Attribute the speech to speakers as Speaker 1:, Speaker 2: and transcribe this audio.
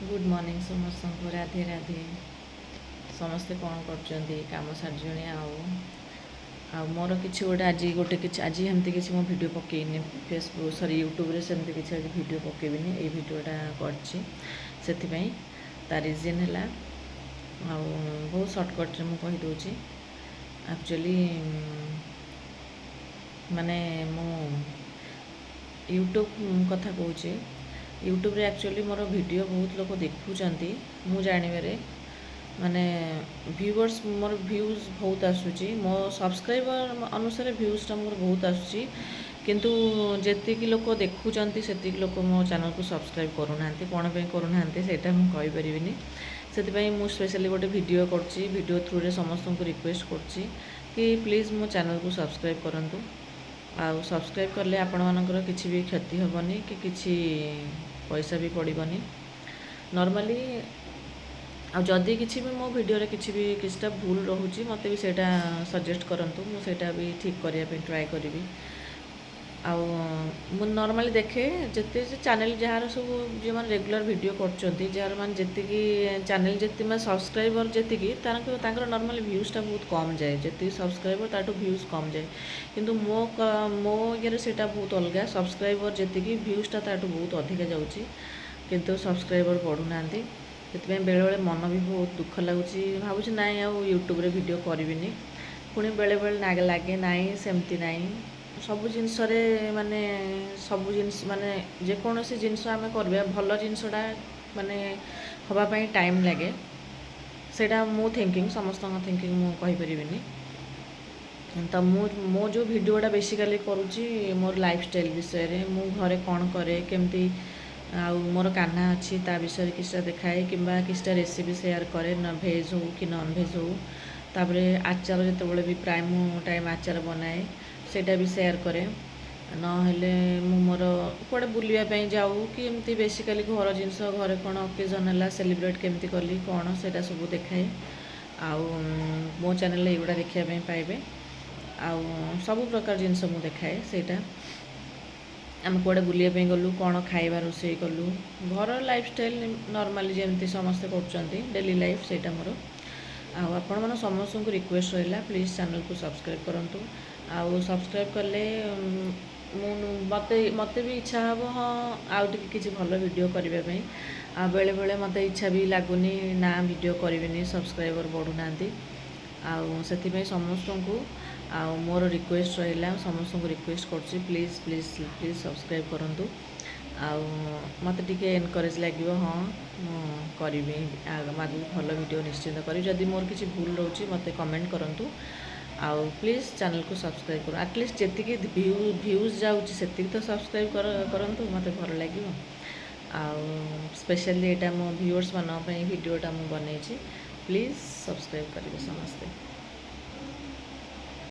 Speaker 1: Good morning समस्त को राधे राधे समस्ते कौन कर काम सारे आ मोर कि गोटे आज गोटे कि आज एमती किसी मो भिड पकईनि फेसबुक सॉरी यूट्यूब रे सेमती किसी आज भिड पकेबिनी ये भिडटा कर ता रिजन है बहुत सर्टकट में कहीदे एक्चुअली माने मो यूट्यूब कथा कहूँ यूट्यूब रे एक्चुअली मोर वीडियो बहुत लोग देखुंट मु जानवे माने व्यूअर्स मोर व्यूज बहुत आसूची मो सब्सक्राइबर अनुसार व्यूजटा मोर बहुत आसूची किंतु जेतिकी लोग देखुंट से लोग मो चैनल को सब्सक्राइब करूना कौन पे करूना सेटा मु कहि परिबिनी से मु स्पेशली गोटे वीडियो करची वीडियो थ्रू रे समस्त को रिक्वेस्ट करची कि प्लीज़ मो चैनल को सब्सक्राइब करंतु आ सब्सक्राइब कले आपण मानकर किसी भी क्षति हेबनी कि किसी पैसा भी पड़बनी नॉर्मली आ जदि किसी भी मो वीडियो किसी भी किसी भूल रोचे मत भी सेटा सजेस्ट करंतु मुझे भी ठीक करने ट्राए करी मु नॉर्मली देखे जिते चैनल जार सब जो मैंने रेगुलर वीडियो कर मान जी चैनल जी मैं सब्सक्राइबर जी नॉर्मली व्यूजटा बहुत कम जाए जी सब्सक्राइबर ताठू व्यूज कम जाए किंतु मो ये बहुत अलग सब्सक्राइबर जी व्यूजटा ताठू बहुत अधिक जाऊँगी किंतु सब्सक्राइबर बढ़ुना से बेले बेले मन भी बहुत दुख लगुच भावुँ ना यूट्यूब रे वीडियो करी पुणी बेले बेले लगे ना सेमती ना सब जिनस माने सब जिनस माने जेकोसी जिनस आम करवा भल जिनसटा माने हवापाई टाइम लगे सेटा मो थिंकिंग समस्त थिंकिंग मु कहीपरिनी तो मो जो वीडियोटा बेसिकली करुँची मोर लाइफस्टाइल विषय मु घरे कौन करे केमती आउ मोर कान्हा अच्छी ता विषय किसी देखाए कि किसी रेसिपी शेयर करे न भेज हो कि नॉन भेज हो तापरे आचार जो भी प्राय मु टाइम आचार बनाए सेटा भी शेयर करे नहेले मु मोर कुआडे बुलिया जाऊ कि एमती बेसिकली घर जिनस घरे कौन ओकेजन है सेलिब्रेट केमती कली कौन सेटा सब देखाए आउ मो चैनल एगुड़ा देखापी पाइबे आउ सब प्रकार जिनस मु देखाए सेटा आम कुआडे बुलिया गलु कौन खाइबा रोषे कलु घर लाइफस्टाइल नॉर्मली जमती समस्ते कर डेली लाइफ सेटा मोर आपण मन समस्त को रिक्वेस्ट रहा प्लीज़ चैनल को सब्सक्राइब करूँ आउ सब्सक्राइब कले मत मत भी इच्छा हे हाँ आउ किसी भल वीडियो करने आ बेले बेले मत इच्छा भी लगुनि ना वीडियो करी सब्सक्राइबर बढ़ुना आउ समस्त को आउ मोर रिक्वेस्ट रहा समस्त को रिक्वेस्ट कर प्लीज़ प्लीज़ प्लीज़ सब्सक्राइब करूँ आउ मत टिके एनकरेज लगे हाँ करी आगे भल वीडियो निश्चिंत करी जदि मोर किसी भूल रोचे मत कमेंट करूँ आउ प्लीज़ चैनल को सब्सक्राइब करो एटलिस्ट जी व्यूज जाऊँगी तो सब्सक्राइब करंतु मत भल लगे आउ स्पेशली यहाँ मो व्यूअर्स मान वीडियोटा मुझे बनई प्लीज़ सब्सक्राइब करेंगे समस्ते।